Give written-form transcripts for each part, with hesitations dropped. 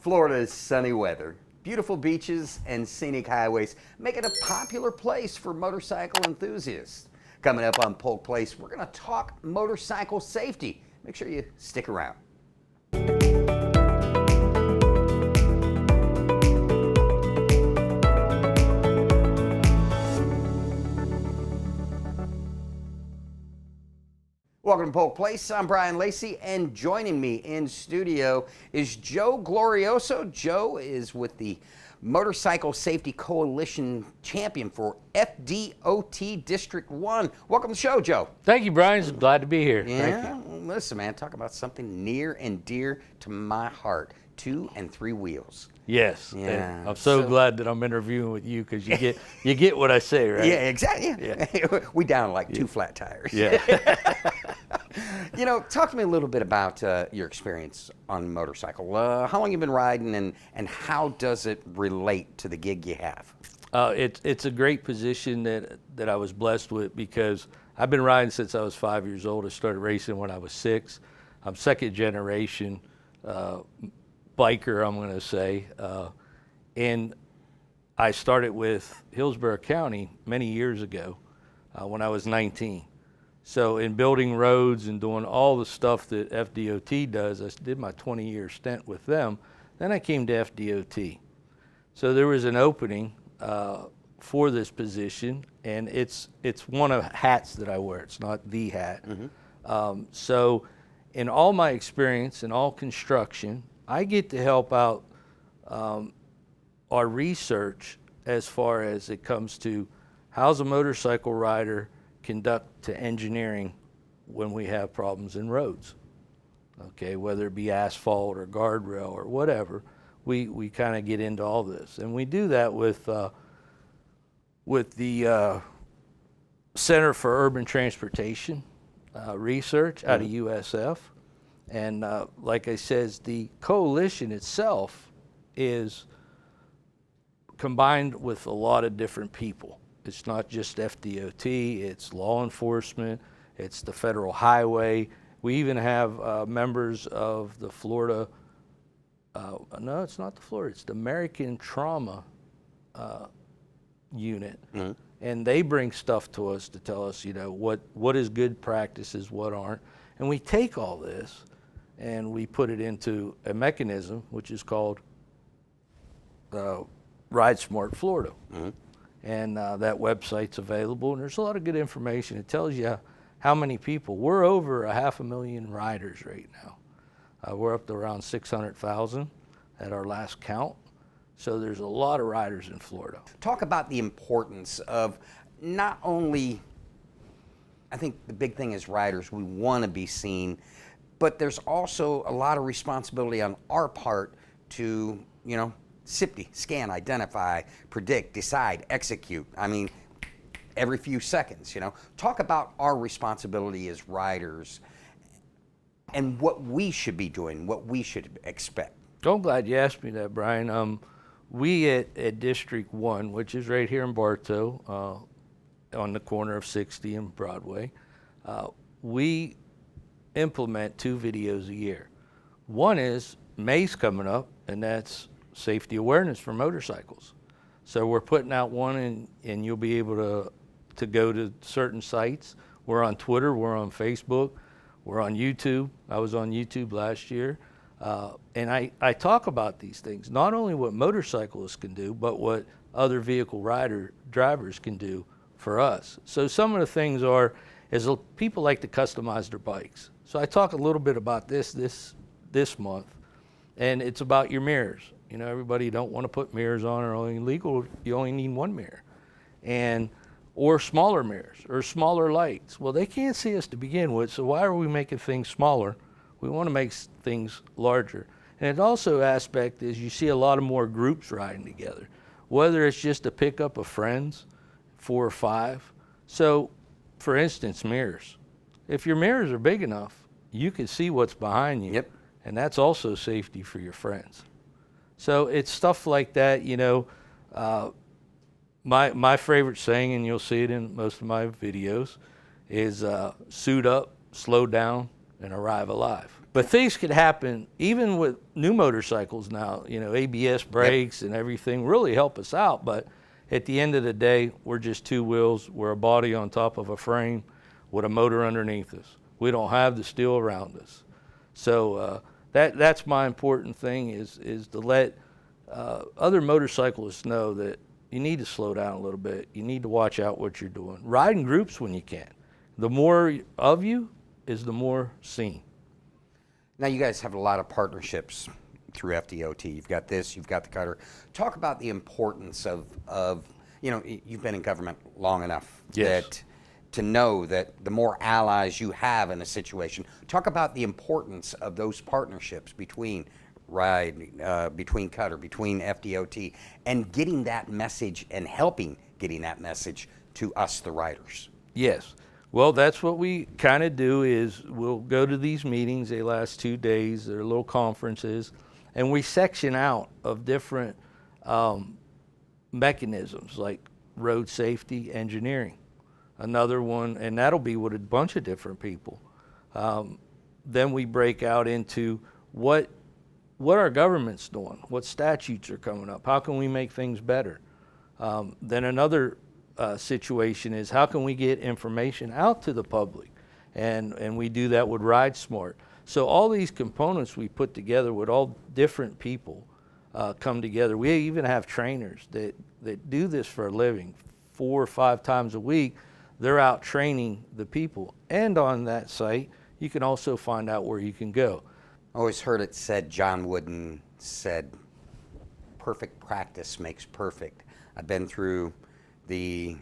Florida's sunny weather, beautiful beaches, and scenic highways make it a popular place for motorcycle enthusiasts. Coming up on Polk Place, we're going to talk motorcycle safety. Make sure you stick around. Welcome to Polk Place. I'm Brian Lacey, and joining me in studio is Joe Glorioso. Joe is with the Motorcycle Safety Coalition champion for FDOT District 1. Welcome to the show, Joe. Thank you, Brian. Glad to be here. Yeah, Thank you. Listen, man, talk about something near and dear to my heart, 2 and 3 wheels. Yes. Yeah. I'm so glad that I'm interviewing with you because you get what I say, right? Yeah, exactly. Yeah. We down like 2 flat tires. Yeah. You know, talk to me a little bit about your experience on a motorcycle. How long you been riding, and how does it relate to the gig you have? It's a great position that I was blessed with because I've been riding since I was 5 years old. I started racing when I was 6. I'm second generation biker, I'm going to say, and I started with Hillsborough County many years ago when I was 19. So in building roads and doing all the stuff that FDOT does, I did my 20-year stint with them. Then I came to FDOT. So there was an opening for this position, and it's one of hats that I wear. It's not the hat. Mm-hmm. So in all my experience in all construction, I get to help out our research as far as it comes to how's a motorcycle rider conduct to engineering when we have problems in roads. Okay, whether it be asphalt or guardrail or whatever, we kind of get into all this, and we do that with the Center for Urban Transportation research out of USF. And like I says, the coalition itself is combined with a lot of different people. It's not just FDOT, it's law enforcement, it's the federal highway. We even have members of the Florida, no, it's not the Florida, it's the American Trauma Unit. Mm-hmm. And they bring stuff to us to tell us, you know, what is good practices, what aren't. And we take all this and we put it into a mechanism which is called Ride Smart Florida. Mm-hmm. And that website's available, and there's a lot of good information. It tells you how many people. We're over 500,000 riders right now. We're up to around 600,000 at our last count. So there's a lot of riders in Florida. Talk about the importance of not only, I think the big thing is riders, we want to be seen, but there's also a lot of responsibility on our part to, you know, SIPD, scan, identify, predict, decide, execute. I mean, every few seconds, you know. Talk about our responsibility as riders and what we should be doing, what we should expect. I'm glad you asked me that, Brian. We at District 1, which is right here in Bartow, on the corner of 60 and Broadway, we implement 2 videos a year. One is May's coming up, and that's safety awareness for motorcycles. So we're putting out one, and you'll be able to go to certain sites. We're on Twitter, we're on Facebook, we're on YouTube. I was on YouTube last year. And I talk about these things, not only what motorcyclists can do, but what other vehicle drivers can do for us. So some of the things is people like to customize their bikes. So I talk a little bit about this month, and it's about your mirrors. You know, everybody don't want to put mirrors on, or only legal, you only need 1 mirror. Or smaller mirrors, or smaller lights. Well, they can't see us to begin with, so why are we making things smaller? We want to make things larger. And it also aspect is you see a lot of more groups riding together, whether it's just a pickup of friends, 4 or 5. So, for instance, mirrors. If your mirrors are big enough, you can see what's behind you. Yep. And that's also safety for your friends. So it's stuff like that, you know. My favorite saying, and you'll see it in most of my videos, is suit up, slow down, and arrive alive. But things could happen even with new motorcycles now. You know, ABS brakes and everything really help us out. But at the end of the day, we're just two wheels. We're a body on top of a frame with a motor underneath us. We don't have the steel around us. So that's my important thing is to let other motorcyclists know that you need to slow down a little bit. You need to watch out what you're doing. Ride in groups when you can. The more of you is the more seen. Now, you guys have a lot of partnerships through FDOT. You've got this, you've got the cutter. Talk about the importance of you know, you've been in government long enough that to know that the more allies you have in a situation. Talk about the importance of those partnerships between between cutter, between FDOT, and getting that message and helping getting that message to us, the riders. Yes. Well, that's what we kind of do is we'll go to these meetings. They last 2 days. They're little conferences. And we section out of different mechanisms like road safety engineering. Another one, and that'll be with a bunch of different people. Then we break out into what our government's doing, what statutes are coming up, how can we make things better. Then another situation is how can we get information out to the public, and we do that with Ride Smart. So all these components we put together with all different people come together. We even have trainers that do this for a living 4 or 5 times a week. They're out training the people, and on that site you can also find out where you can go. I always heard it said, John Wooden said, perfect practice makes perfect. I've been through the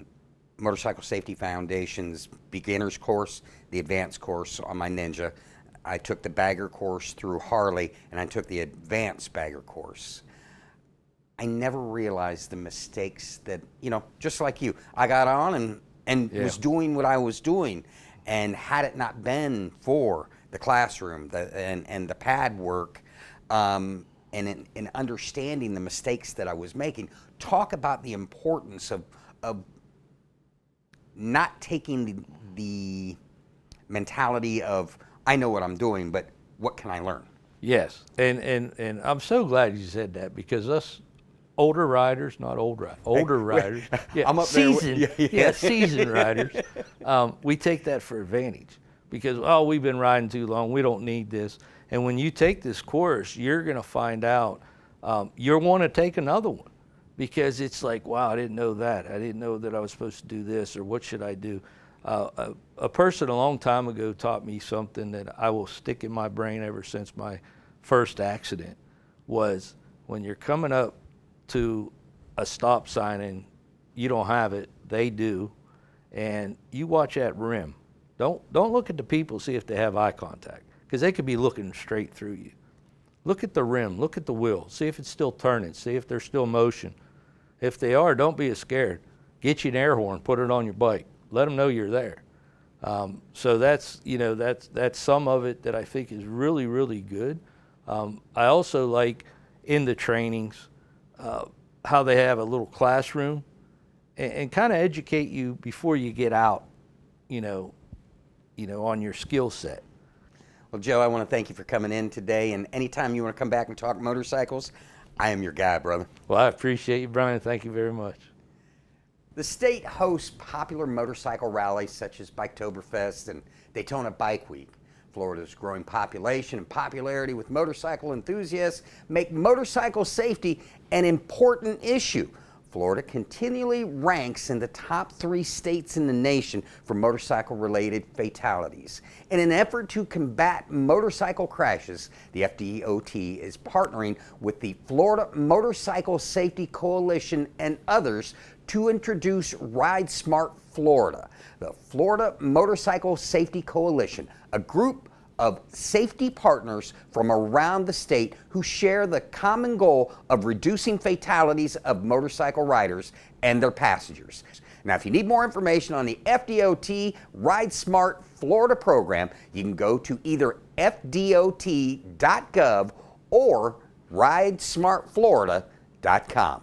Motorcycle Safety Foundation's beginner's course, the advanced course on my Ninja. I took the bagger course through Harley, and I took the advanced bagger course. I never realized the mistakes that, you know, just like you, I got on and was doing what I was doing. And had it not been for the classroom and the pad work, and in understanding the mistakes that I was making, talk about the importance of not taking the mentality of, I know what I'm doing, but what can I learn? Yes, and I'm so glad you said that, because us older riders, not older riders, I'm up seasoned, there seasoned riders, we take that for advantage because, oh, we've been riding too long, we don't need this. And when you take this course, you're going to find out you'll want to take another one, because it's like, wow, I didn't know that. I didn't know that I was supposed to do this, or what should I do? A person a long time ago taught me something that I will stick in my brain ever since my first accident, was when you're coming up to a stop sign and you don't have it, they do, and you watch that rim. Don't look at the people, see if they have eye contact, because they could be looking straight through you. Look at the rim, look at the wheel, see if it's still turning, see if there's still motion. If they are, don't be scared. Get you an air horn, put it on your bike. Let them know you're there. So that's, you know, that's some of it that I think is really, really good. I also like in the trainings how they have a little classroom and kind of educate you before you get out, you know, on your skill set. Well, Joe, I want to thank you for coming in today, and anytime you want to come back and talk motorcycles, I am your guy, brother. Well, I appreciate you, Brian. Thank you very much. The state hosts popular motorcycle rallies such as Biketoberfest and Daytona Bike Week. Florida's growing population and popularity with motorcycle enthusiasts make motorcycle safety an important issue. Florida continually ranks in the top 3 states in the nation for motorcycle-related fatalities. In an effort to combat motorcycle crashes, the FDOT is partnering with the Florida Motorcycle Safety Coalition and others to introduce Ride Smart Florida. The Florida Motorcycle Safety Coalition, a group of safety partners from around the state who share the common goal of reducing fatalities of motorcycle riders and their passengers. Now, if you need more information on the FDOT Ride Smart Florida program, you can go to either FDOT.gov or ridesmartflorida.com.